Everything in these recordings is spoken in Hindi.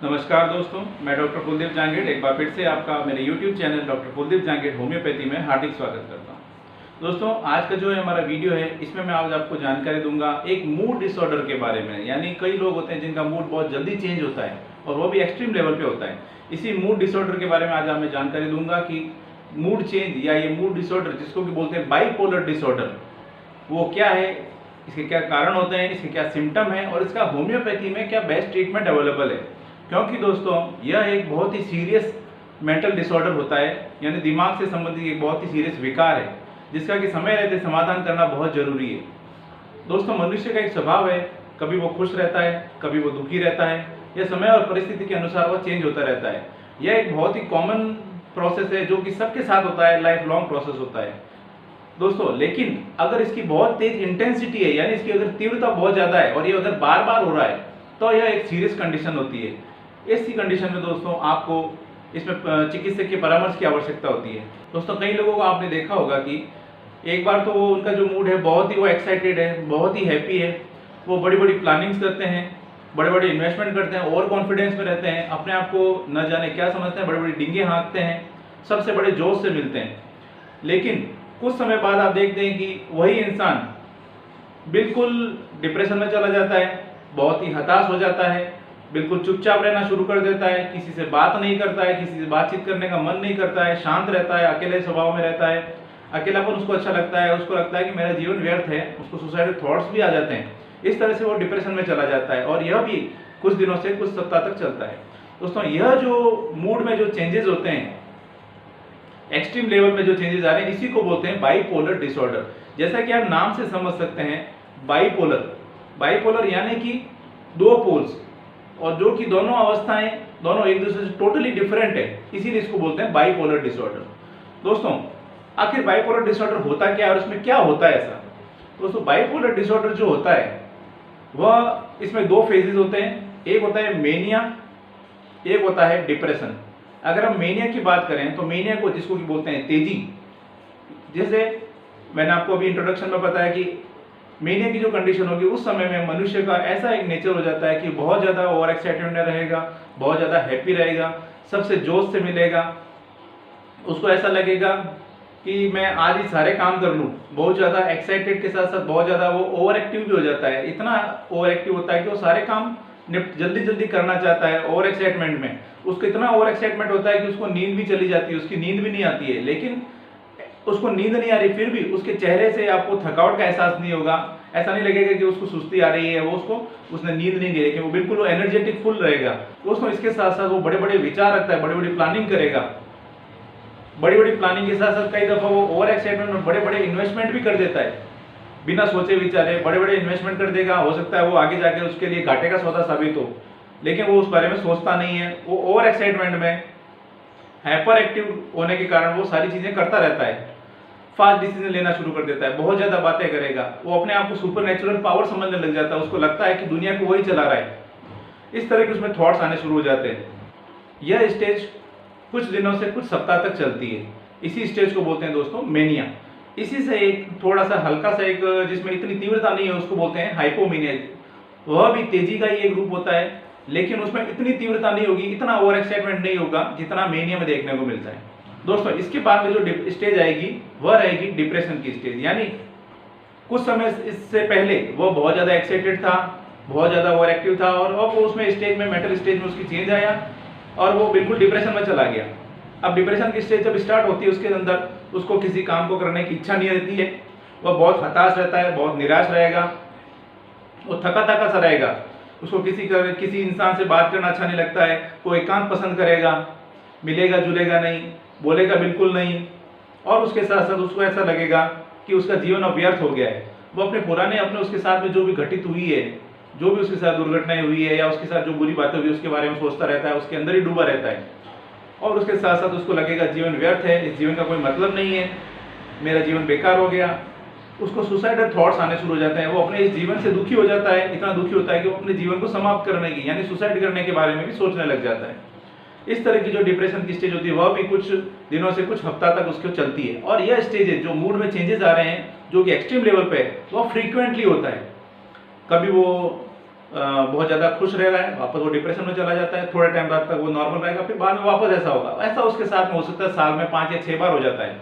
नमस्कार दोस्तों, मैं डॉक्टर कुलदीप जांगेड़ एक बार फिर से आपका मेरे YouTube channel doctor Kuldeep Jangid homeopathy में हार्दिक स्वागत करता हूं। दोस्तों, आज का जो है हमारा वीडियो है, इसमें मैं आज आपको जानकारी दूंगा एक मूड डिसऑर्डर के बारे में। यानी कई लोग होते हैं जिनका मूड बहुत जल्दी चेंज होता है और वो भी एक्सट्रीम लेवल पे होता है। इसी मूड डिसऑर्डर के बारे में आज मैं जानकारी दूंगा कि मूड चेंज या ये मूड डिसऑर्डर जिसको कि बोलते हैं बाइपोलर डिसऑर्डर, वो क्या है, इसके क्या कारण होते हैं, इसके क्या सिम्टम है और इसका होम्योपैथी में क्या बेस्ट ट्रीटमेंट अवेलेबल है। क्योंकि दोस्तों यह एक बहुत ही सीरियस मेंटल डिसऑर्डर होता है, यानी दिमाग से संबंधित एक बहुत ही सीरियस विकार है जिसका कि समय रहते समाधान करना बहुत जरूरी है। दोस्तों, मनुष्य का एक स्वभाव है, कभी वो खुश रहता है, कभी वो दुखी रहता है, यह समय और परिस्थिति के अनुसार वो चेंज होता रहता है। यह एक बहुत ही कॉमन प्रोसेस है जो कि सबके साथ होता है, लाइफ लॉन्ग प्रोसेस होता है दोस्तों। लेकिन अगर इसकी बहुत तेज इंटेंसिटी है, यानी इसकी अगर तीव्रता बहुत ज़्यादा है और ये अगर बार बार हो रहा है, तो यह एक सीरियस कंडीशन होती है। ऐसी कंडीशन में दोस्तों आपको इसमें चिकित्सक के परामर्श की आवश्यकता होती है। दोस्तों, कई लोगों को आपने देखा होगा कि एक बार तो वो उनका जो मूड है बहुत ही वो एक्साइटेड है, बहुत ही हैप्पी है, वो बड़ी बड़ी प्लानिंग्स करते हैं, बड़े बड़े इन्वेस्टमेंट करते हैं, ओवर कॉन्फिडेंस में रहते हैं, अपने आप को न जाने क्या समझते हैं, बड़ी बड़ी डींगे हाँकते हैं, सबसे बड़े जोश से मिलते हैं। लेकिन कुछ समय बाद आप देखते हैं कि वही इंसान बिल्कुल डिप्रेशन में चला जाता है, बहुत ही हताश हो जाता है, बिल्कुल चुपचाप रहना शुरू कर देता है, किसी से बात नहीं करता है, किसी से बातचीत करने का मन नहीं करता है, शांत रहता है, अकेले स्वभाव में रहता है, अकेलापन उसको अच्छा लगता है, उसको लगता है कि मेरा जीवन व्यर्थ है, उसको सुसाइडल थॉट्स भी आ जाते हैं। इस तरह से वो डिप्रेशन में चला जाता है और यह भी कुछ दिनों से कुछ सप्ताह तक चलता है। दोस्तों, यह जो मूड में जो चेंजेस होते हैं, एक्सट्रीम लेवल में जो चेंजेस आ रहे हैं, इसी को बोलते हैं बाइपोलर डिसऑर्डर। जैसा कि आप नाम से समझ सकते हैं, बाइपोलर यानी कि दो पोल्स, और जो कि दोनों अवस्थाएं दोनों एक दूसरे से टोटली डिफरेंट है, इसीलिए इसको बोलते हैं बाइपोलर डिसऑर्डर। दोस्तों, आखिर बाइपोलर डिसऑर्डर होता क्या है और इसमें क्या होता है ऐसा? दोस्तों, बाइपोलर डिसऑर्डर जो होता है वह, इसमें दो फेजेस होते हैं, एक होता है मेनिया, एक होता है डिप्रेशन। अगर हम मेनिया की बात करें तो मेनिया को जिसको कि बोलते हैं तेजी, जैसे मैंने आपको अभी इंट्रोडक्शन में बताया कि मेनिया की जो कंडीशन होगी उस समय में मनुष्य का ऐसा एक नेचर हो जाता है कि बहुत ज़्यादा ओवर एक्साइटेड में रहेगा, बहुत ज़्यादा हैप्पी रहेगा, सबसे जोश से मिलेगा, उसको ऐसा लगेगा कि मैं आज ही सारे काम कर लूँ। बहुत ज़्यादा एक्साइटेड के साथ साथ बहुत ज़्यादा वो ओवर एक्टिव भी हो जाता है, इतना ओवर एक्टिव होता है कि वो सारे काम जल्दी जल्दी करना चाहता है। ओवर एक्साइटमेंट में उसको इतना ओवर एक्साइटमेंट होता है कि उसको नींद भी चली जाती है, उसकी नींद भी नहीं आती है। लेकिन उसको नींद नहीं आ रही, फिर भी उसके चेहरे से आपको थकावट का एहसास नहीं होगा, ऐसा नहीं लगेगा कि उसको सुस्ती आ रही है, उसने नींद नहीं ली, लेकिन वो बिल्कुल वो एनर्जेटिक फुल रहेगा। दोस्तों, इसके साथ साथ वो बड़े बड़े विचार रखता है, बड़ी बड़ी प्लानिंग करेगा, बड़ी बड़ी प्लानिंग के साथ साथ कई दफा वो ओवर एक्साइटमेंट में बड़े बड़े इन्वेस्टमेंट भी कर देता है, बिना सोचे विचारे बड़े बड़े इन्वेस्टमेंट कर देगा। हो सकता है वो आगे जाके उसके लिए घाटे का सौदा साबित हो, लेकिन वो उस बारे में सोचता नहीं है। वो ओवर एक्साइटमेंट में हाइपर एक्टिव होने के कारण वो सारी चीजें करता रहता है, फास्ट डिसीजन लेना शुरू कर देता है, बहुत ज्यादा बातें करेगा, वो अपने आप को सुपर नेचुरल पावर समझने लग जाता है, उसको लगता है कि दुनिया को वही चला रहा है। इस तरह के उसमें थॉट्स आने शुरू हो जाते हैं। यह स्टेज कुछ दिनों से कुछ सप्ताह तक चलती है। इसी स्टेज को बोलते हैं दोस्तों मेनिया। इसी से एक थोड़ा सा हल्का सा एक, जिसमें इतनी तीव्रता नहीं है, उसको बोलते हैं हाइपोमेनिया। वह भी तेजी का ही एक रूप होता है, लेकिन उसमें इतनी तीव्रता नहीं होगी, इतना ओवर एक्साइटमेंट नहीं होगा जितना मेनिया में देखने को मिलता है। दोस्तों, इसके बाद में जो स्टेज आएगी वह रहेगी डिप्रेशन की स्टेज। यानी कुछ समय इससे पहले वह बहुत ज़्यादा एक्साइटेड था, बहुत ज़्यादा ओवर एक्टिव था, और अब वो उसमें स्टेज में, मेंटल स्टेज में उसकी चेंज आया और वो बिल्कुल डिप्रेशन में चला गया। अब डिप्रेशन की स्टेज जब स्टार्ट होती है, उसके अंदर उसको किसी काम को करने की इच्छा नहीं रहती है, वह बहुत हताश रहता है, बहुत निराश रहेगा, वो थका थका सा रहेगा, उसको किसी इंसान से बात करना अच्छा नहीं लगता है, वो एकांत पसंद करेगा, मिलेगा जुलेगा नहीं, बोलेगा बिल्कुल नहीं, और उसके साथ साथ उसको ऐसा लगेगा कि उसका जीवन अब व्यर्थ हो गया है। वो अपने उसके साथ में जो भी घटित हुई है, जो भी उसके साथ दुर्घटनाएं हुई है या उसके साथ जो बुरी बातें हुई है, उसके बारे में सोचता रहता है, उसके अंदर ही डूबा रहता है, और उसके साथ साथ उसको लगेगा जीवन व्यर्थ है, इस जीवन का कोई मतलब नहीं है, मेरा जीवन बेकार हो गया। उसको सुसाइडल थॉट्स आने शुरू हो जाते हैं, वो अपने इस जीवन से दुखी हो जाता है, इतना दुखी होता है कि वो अपने जीवन को समाप्त करने की, यानी सुसाइड करने के बारे में भी सोचने लग जाता है। इस तरह की जो डिप्रेशन की स्टेज होती है वह भी कुछ दिनों से कुछ हफ्ता तक उसको चलती है। और यह स्टेज है जो मूड में चेंजेस आ रहे हैं, जो कि एक्सट्रीम लेवल पे है, वह फ्रीक्वेंटली होता है। कभी वो बहुत ज़्यादा खुश रह रहा है, वापस वो डिप्रेशन में चला जाता है, थोड़े टाइम बाद तक वो नॉर्मल रहेगा, फिर बाद में वापस ऐसा होगा। ऐसा उसके साथ में हो सकता है साल में 5 या 6 बार हो जाता है,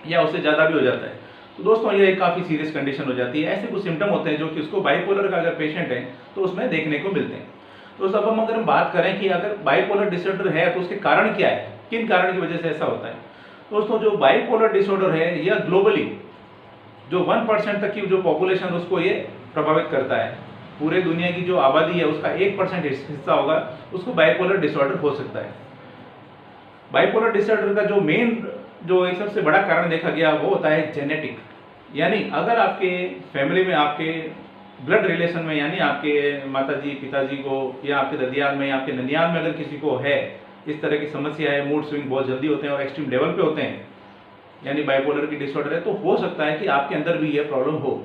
या उससे ज़्यादा भी हो जाता है। तो दोस्तों ये काफ़ी सीरियस कंडीशन हो जाती है। ऐसे कुछ सिम्टम होते हैं जो कि उसको बाइपोलर का अगर पेशेंट है तो उसमें देखने को मिलते हैं। तो अब हम अगर बात करें कि अगर बाइपोलर डिसऑर्डर है तो उसके कारण क्या है, किन कारण की वजह से ऐसा होता है। दोस्तों जो बाइपोलर डिसऑर्डर है यह ग्लोबली जो 1% तक की जो पॉपुलेशन उसको ये प्रभावित करता है। पूरे दुनिया की जो आबादी है उसका 1% हिस्सा होगा उसको बाइपोलर डिसऑर्डर हो सकता है। बाइपोलर डिसऑर्डर का जो मेन जो एक सबसे बड़ा कारण देखा गया वो होता है जेनेटिक। यानी अगर आपके फैमिली में, आपके ब्लड रिलेशन में, यानी आपके माताजी पिताजी को या आपके ददियाल में या आपके ननियाल में अगर किसी को है इस तरह की समस्या है, मूड स्विंग बहुत जल्दी होते हैं और एक्सट्रीम लेवल पे होते हैं, यानी बाइपोलर की डिसऑर्डर है, तो हो सकता है कि आपके अंदर भी यह प्रॉब्लम हो।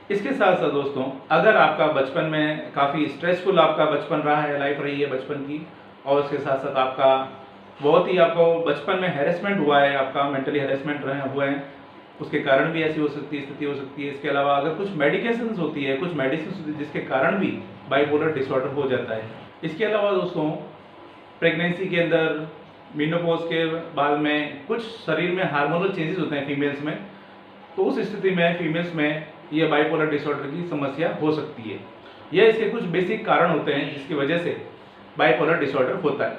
इसके साथ साथ दोस्तों अगर आपका बचपन में काफ़ी स्ट्रेसफुल आपका बचपन रहा है, लाइफ रही है बचपन की, और उसके साथ साथ आपका बहुत ही आपको बचपन में हैरेसमेंट हुआ है, आपका मेंटली हैरेसमेंट रहे हुए हैं, उसके कारण भी ऐसी हो सकती है, स्थिति हो सकती है। इसके अलावा अगर कुछ मेडिकेशंस होती है, कुछ मेडिसिन होती है जिसके कारण भी बाइपोलर डिसऑर्डर हो जाता है। इसके अलावा दोस्तों प्रेगनेंसी के अंदर, मेनोपॉज के बाद में कुछ शरीर में हार्मोनल चेंजेस होते हैं फीमेल्स में, तो उस स्थिति में फीमेल्स में ये बाइपोलर डिसऑर्डर की समस्या हो सकती है। यह इसके कुछ बेसिक कारण होते हैं जिसकी वजह से बाइपोलर डिसऑर्डर होता है।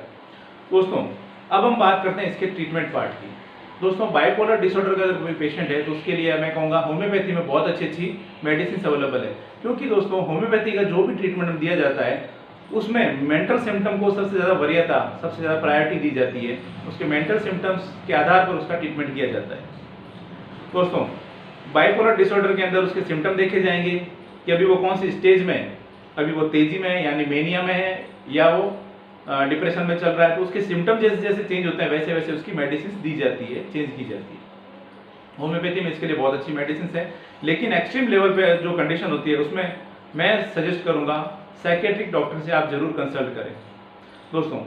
दोस्तों अब हम बात करते हैं इसके ट्रीटमेंट पार्ट की। दोस्तों बाइपोलर डिसऑर्डर का अगर कोई पेशेंट है तो उसके लिए मैं कहूँगा होम्योपैथी में बहुत अच्छी मेडिसिन अवेलेबल है, क्योंकि दोस्तों होम्योपैथी का जो भी ट्रीटमेंट दिया जाता है उसमें मेंटल सिम्टम को सबसे ज़्यादा वरीयता, सबसे ज़्यादा प्रायोरिटी दी जाती है। उसके मेंटल सिम्टम्स के आधार पर उसका ट्रीटमेंट किया जाता है। दोस्तों बाइपोलर डिसऑर्डर के अंदर उसके सिम्टम देखे जाएंगे कि अभी वो कौन सी स्टेज में है, अभी वो तेजी में है यानी मेनिया में है या वो डिप्रेशन में चल रहा है, तो उसके सिम्टम जैसे जैसे चेंज होते हैं वैसे वैसे उसकी मेडिसिन दी जाती है, चेंज की जाती है। होम्योपैथी में इसके लिए बहुत अच्छी मेडिसिन है, लेकिन एक्सट्रीम लेवल पे जो कंडीशन होती है उसमें मैं सजेस्ट करूंगा साइकेट्रिक डॉक्टर से आप जरूर कंसल्ट करें। दोस्तों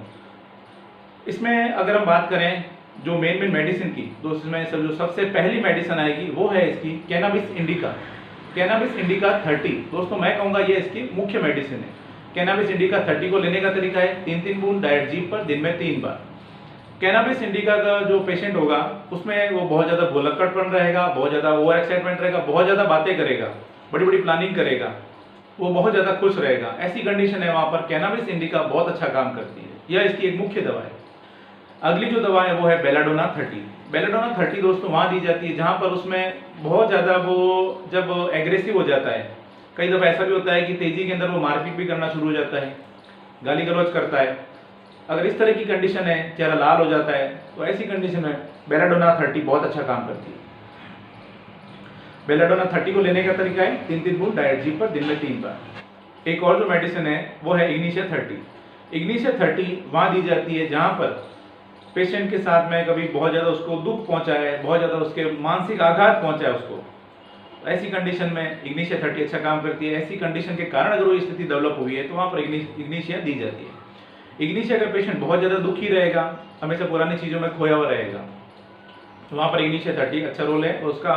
इसमें अगर हम बात करें जो मेन मेडिसिन की, दोस्तों इसमें जो सबसे पहली मेडिसिन आएगी वो है इसकी कैनाबिस इंडिका। कैनाबिस इंडिका 30, दोस्तों मैं कहूँगा ये इसकी मुख्य मेडिसिन है। कैनाबिस इंडिका 30 को लेने का तरीका है 3-3 बूंद डाइट जीप पर दिन में 3 बार। कैनाबिस इंडिका का जो पेशेंट होगा उसमें वो बहुत ज़्यादा भुलक्कड़पन रहेगा, बहुत ज़्यादा ओवर एक्साइटमेंट रहेगा, बहुत ज़्यादा बातें करेगा, बड़ी बड़ी प्लानिंग करेगा, वो बहुत ज़्यादा खुश रहेगा। ऐसी कंडीशन है वहाँ पर कैनाबिस इंडिका बहुत अच्छा काम करती है, यह इसकी एक मुख्य दवा है। अगली जो दवा है वो है बेलाडोना 30। बेलाडोना 30 दोस्तों वहाँ दी जाती है जहाँ पर उसमें बहुत ज़्यादा वो जब एग्रेसिव हो जाता है, कई दफ़ा ऐसा भी होता है कि तेज़ी के अंदर वो मारपीट भी करना शुरू हो जाता है, गाली गलौज करता है। अगर इस तरह की कंडीशन है, चेहरा लाल हो जाता है, तो ऐसी कंडीशन में बेलाडोना 30 बहुत अच्छा काम करती है। बेलाडोना 30 को लेने का तरीका है 3-3 बूंद डाइट जी पर दिन में 3 बार। एक और जो मेडिसिन है वो है इग्निशिया 30। इग्निशिया 30 वहाँ दी जाती है जहाँ पर पेशेंट के साथ में कभी बहुत ज़्यादा उसको दुख पहुँचा है, बहुत ज़्यादा उसके मानसिक आघात पहुँचा है उसको, ऐसी कंडीशन में इग्निशिया 30 अच्छा काम करती है। ऐसी कंडीशन के कारण अगर वो स्थिति डेवलप हुई है तो वहाँ पर इग्निशिया दी जाती है। इग्निशिया का पेशेंट बहुत ज़्यादा दुखी रहेगा, हमेशा पुरानी चीज़ों में खोया हुआ रहेगा, तो वहाँ पर इग्निशिया 30 अच्छा रोल है। उसका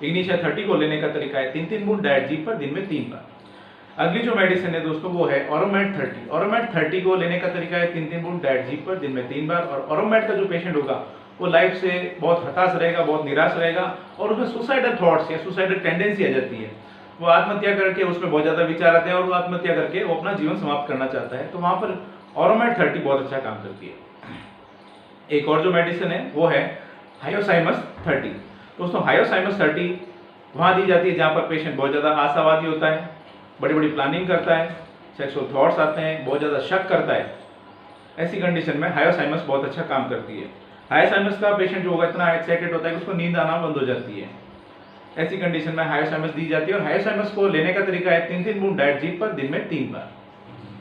इग्निशिया 30 को लेने का तरीका है 3-3 बूंद डाइट जी पर दिन में 3 बार। अगली जो मेडिसिन है दोस्तों वो है ऑरोमेट 30। ऑरोमेट 30 को लेने का तरीका है 3-3 बूंद डाइट जी पर दिन में 3 बार। और ऑरोमेट का जो पेशेंट होगा वो लाइफ से बहुत हताश रहेगा, बहुत निराश रहेगा और उसमें सुसाइडल थॉट्स या सुसाइडल टेंडेंसी आ जाती है। वो आत्महत्या करके, उसमें बहुत ज़्यादा विचार आते हैं और वो आत्महत्या करके वो अपना जीवन समाप्त करना चाहता है, तो वहाँ पर ऑरोमेट 30 बहुत अच्छा काम करती है। एक और जो मेडिसिन है वो है हायोसाइमस 30। दोस्तों हायोसाइमस 30 वहाँ दी जाती है जहाँ पर पेशेंट बहुत ज़्यादा आशावादी होता है, बड़ी बड़ी प्लानिंग करता है, सेक्सुअल थॉट्स आते हैं, बहुत ज़्यादा शक करता है। ऐसी कंडीशन में हायोसाइमस बहुत अच्छा काम करती है। हायोसाइमस का पेशेंट जो होगा इतना एक्साइटेड होता है कि उसको नींद आना बंद हो जाती है। ऐसी कंडीशन में हायोसाइमस दी जाती है और हायोसाइमस को लेने का तरीका है 3-3 बूंद डाइट जी पर दिन में 3 बार।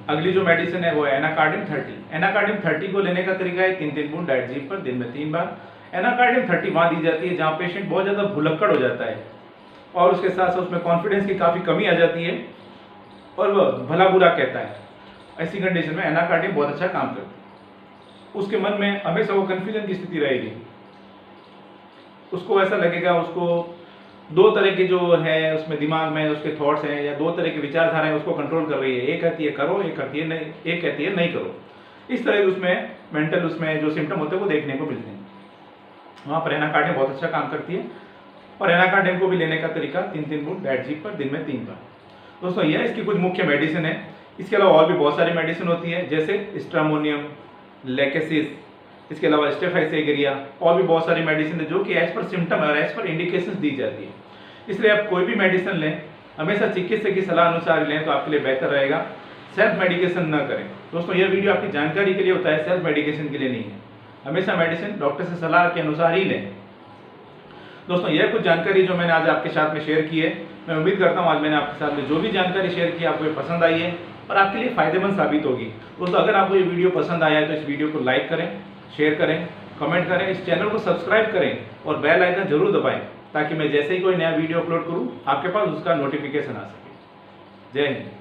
अगली जो मेडिसिन है वो है एनाकार्डिन 30। एनाकार्डिन 30 को लेने का तरीका है 3-3 बूंद डाइट जी पर दिन में 3 बार। एनाकार्डिन 30 वहाँ दी जाती है जहाँ पेशेंट बहुत ज़्यादा भुलक्कड़ हो जाता है और उसके साथ साथ उसमें कॉन्फिडेंस की काफ़ी कमी आ जाती है और वह भला बुरा कहता है। ऐसी कंडीशन में एनाकार्डिन बहुत अच्छा काम करती है। उसके मन में हमेशा वो कन्फ्यूजन की स्थिति रहेगी, उसको ऐसा लगेगा उसको दो तरह के जो है उसमें दिमाग में उसके थॉट्स हैं या दो तरह की विचारधाराएं उसको कंट्रोल कर रही है। एक कहती है करो, एक कहती है नहीं, एक कहती है नहीं करो। इस तरह उसमें मेंटल उसमें जो सिम्टम होते हैं वो देखने को मिलते हैं। वहाँ पर एनाकार्डियम बहुत अच्छा काम करती है और एनाकार्डियम को भी लेने का तरीका 3-3 बूंद डेड जीप पर दिन में 3 बार। दोस्तों यह इसकी कुछ मुख्य मेडिसिन है। इसके अलावा और भी बहुत सारी मेडिसिन होती है जैसे स्ट्रामोनियम, लेकेसिस, इसके अलावा स्टेफाइसेगरिया और भी बहुत सारी मेडिसिन है जो कि एज पर सिम्टम और एज पर इंडिकेशंस दी जाती है। इसलिए आप कोई भी मेडिसिन लें हमेशा चिकित्सक की सलाह अनुसार लें तो आपके लिए बेहतर रहेगा। सेल्फ मेडिकेशन न करें। दोस्तों यह वीडियो आपकी जानकारी के लिए होता है, सेल्फ मेडिकेशन के लिए नहीं है। हमेशा मेडिसिन डॉक्टर से सलाह के अनुसार ही लें। दोस्तों यह कुछ जानकारी जो मैंने आज आपके साथ में शेयर की है, मैं उम्मीद करता हूँ आज मैंने आपके साथ में जो भी जानकारी शेयर की आपको ये पसंद आई है और आपके लिए फायदेमंद साबित होगी। दोस्तों अगर आपको ये वीडियो पसंद आया है तो इस वीडियो को लाइक करें, शेयर करें, कमेंट करें, इस चैनल को सब्सक्राइब करें और बेल आइकन जरूर दबाएं ताकि मैं जैसे ही कोई नया वीडियो अपलोड करूँ आपके पास उसका नोटिफिकेशन आ सके। जय हिंद।